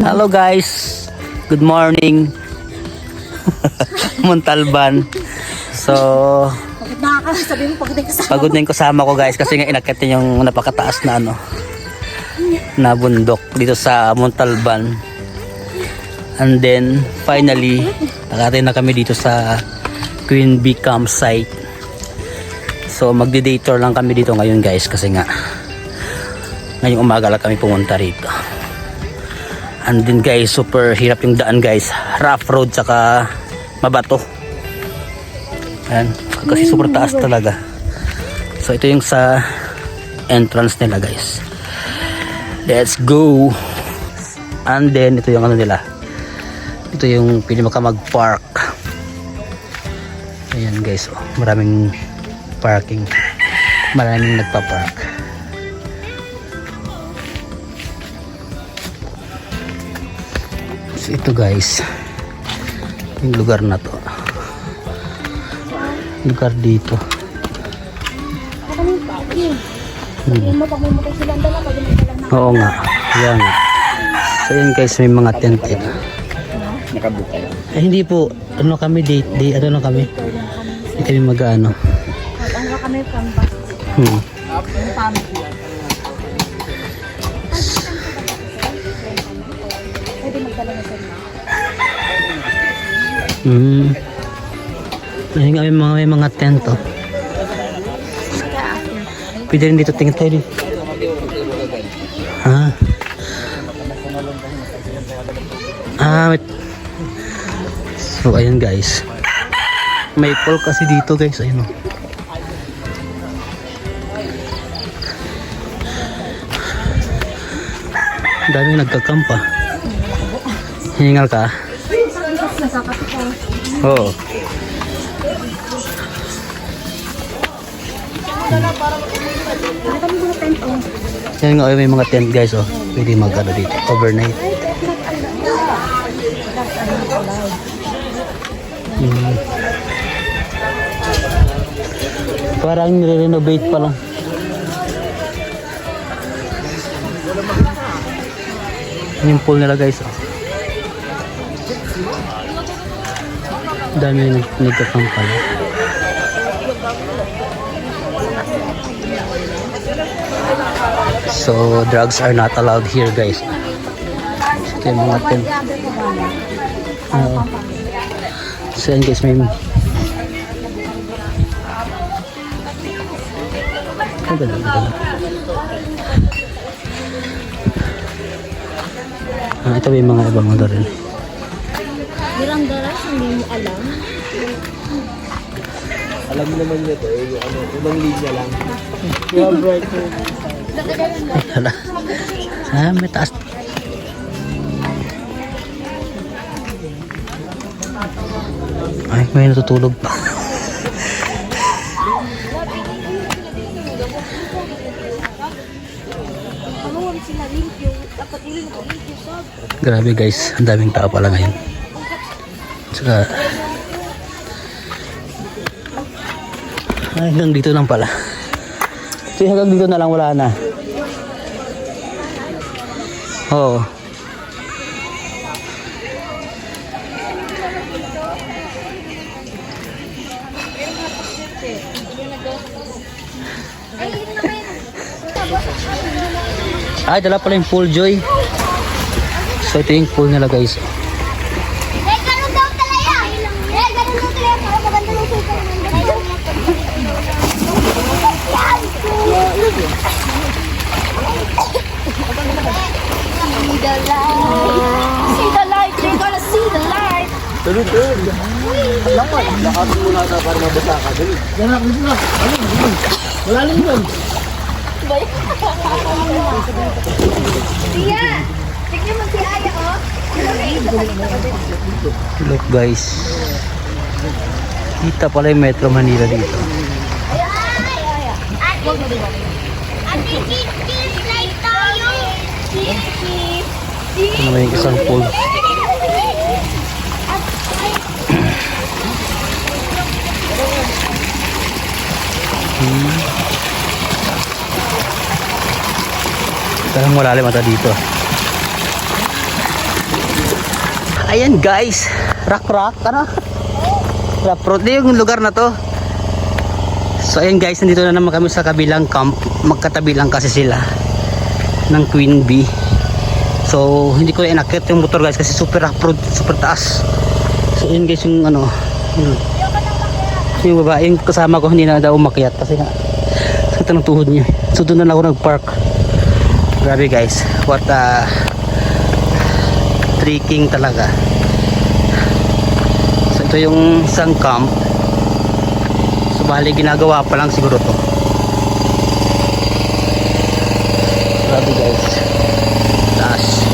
Hello guys, good morning. Montalban. So, pagod na yung kasama ko guys kasi nga inakyat yung napakataas na na bundok dito sa Montalban. And then finally nakarating na kami dito sa Queen Bee campsite. So magde-day tour lang kami dito ngayon guys kasi nga ngayong umaga lang kami pumunta rito. And then guys, super hirap yung daan guys, rough road saka mabato. Ayan, kasi super taas talaga. So ito yung sa entrance nila guys. Let's go. And then ito yung nila, ito yung pili maka mag-park. Ayan guys, oh, maraming parking, maraming nagpa-park. So ito guys, yung lugar na to, lugar dito. Oo nga, yan. So yan guys, may mga tent ito. Nakabuka lang. Hindi po, ano kami day ano na kami. Hindi kami mag-ano. Ano kami pambas. Pwede magdala na sila. Ayun nga, may mga tent oh. Pwede rin dito, tingin tayo dito. Wait. So ayun guys, may pool kasi dito guys, ayun oh. Dami nagkakampa. Hiningal ka? Oo. Yan nga, may mga tent guys oh. Pwede mag-ano dito, overnight. Parang nire-renovate pa lang. Yung pool nila guys oh. Dami yung nagkakampa. So drugs are not allowed here guys. Ito yung mga tent. So yan guys, may ito may mga ibang mga rin. Dirang daras, hindi mo alam. Alam mo naman nito eh, yung ano, ibang linya lang. Yeah, bright. Hala. May taas. Ay, may natutulog pa. Grabe guys, ang daming tao pala ngayon. Saka hanggang dito lang pala. So hanggang dito na lang, wala na. Oo. Ay, dala pala yung pool Joy. So ito yung pool nila guys. Ganun daw talaya. Ganun daw talaya. Para maganda ng suko. See the light. You're gonna see the light. Tulog. Alam mo, lakad mo na para mabasa ka. Dali. Wala lang yun. Tia, tignan mo si Aya, oh. Look guys, kita pala yung Metro Manila dito. Ate, cheese like tayo. Ito naman yung isang pool. Parang malalim ata dito. Ayan guys, rock ano? Rock road yung lugar na to. So ayan guys, nandito na naman kami sa kabilang camp. Magkatabi lang kasi sila ng Queen Bee. So hindi ko inakit yung motor guys kasi super rock road, super taas. So ayan guys yung ano, yung babae yung kasama ko hindi na daw umakyat kasi nga sakit ng tuhod niya. So doon na ako nag-park. Grabe guys, what trekking talaga. So ito yung isang camp. So bali ginagawa pa lang siguro to. Grabe guys, taas.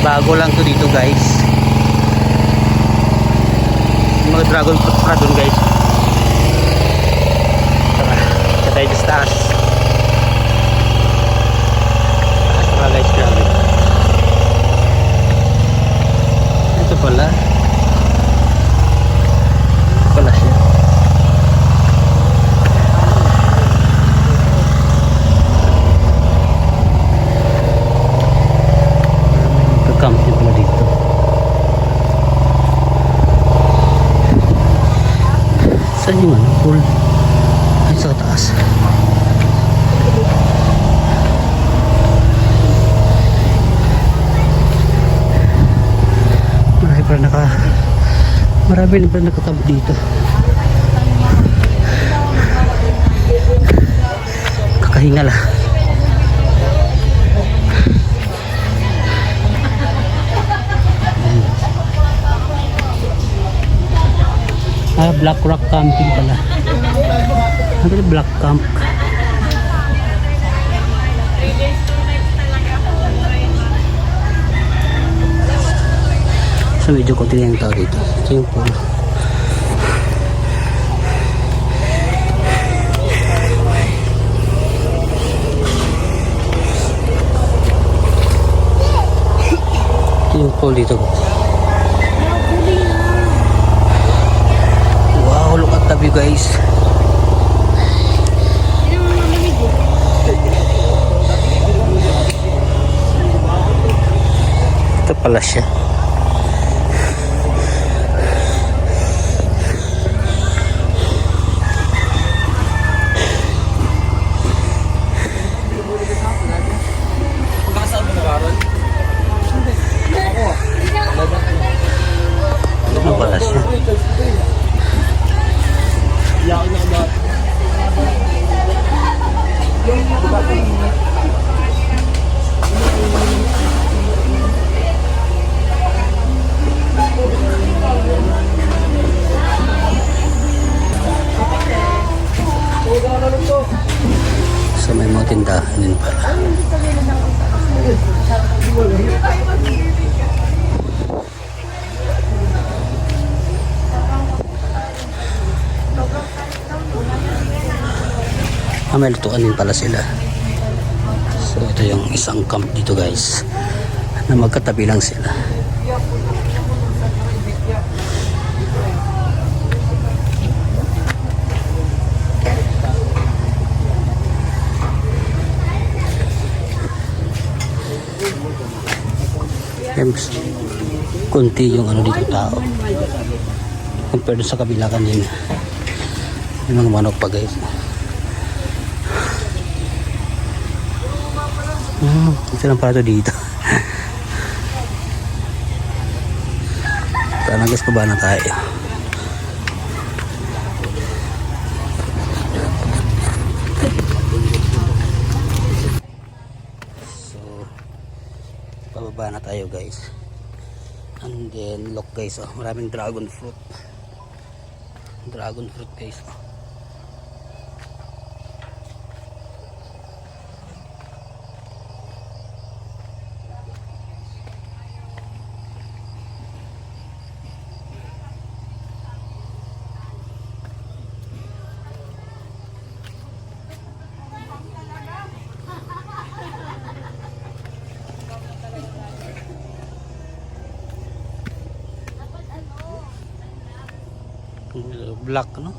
Bago lang to dito guys. Yung mga dragon fruit pa dun guys. Tara, tayo sa taas. Taas pala guys, grabe. Ito pala. Ito pala siya. Camp din pala dito. Saan yung ano? Pool? Ay, sa taas. Marami pa nakakamp dito. Kakahinga lang. Black Rock camping pala. Ano yung Black Camp? So medyo konti na yung tao dito. Ito yung pool. Ito yung pool dito. Look at the view guys. Ito pala siya. Ito pala siya. So may mga tindahan din pala. May lutuan din pala sila. So ito yung isang camp dito guys na magkatabi lang sila. Kunti yung ano dito tao compared sa kabila kanina. Yung mga manok pa guys. Ito lang pala ito dito. Sana guys, baba na tayo. So pababa na tayo guys. And then look guys, oh, maraming dragon fruit. Dragon fruit guys. Black no?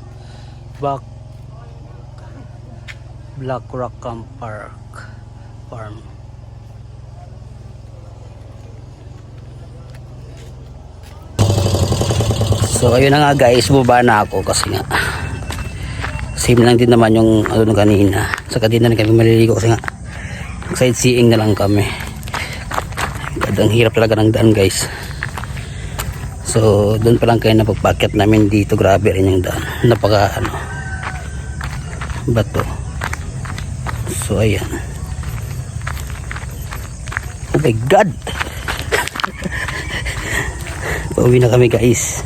Black Rock Camp Park Farm. So ayun na nga guys, baba na ako kasi nga same lang din naman yung ano kanina. Saka din na rin kami maliligo kasi nga sightseeing na lang kami. Ang hirap talaga ng daan guys. So doon pa lang kayo napagpakyat namin dito. Grabe rin yung daan. Napaka ano bato. So ayan. Oh my god. Pauwi na kami guys.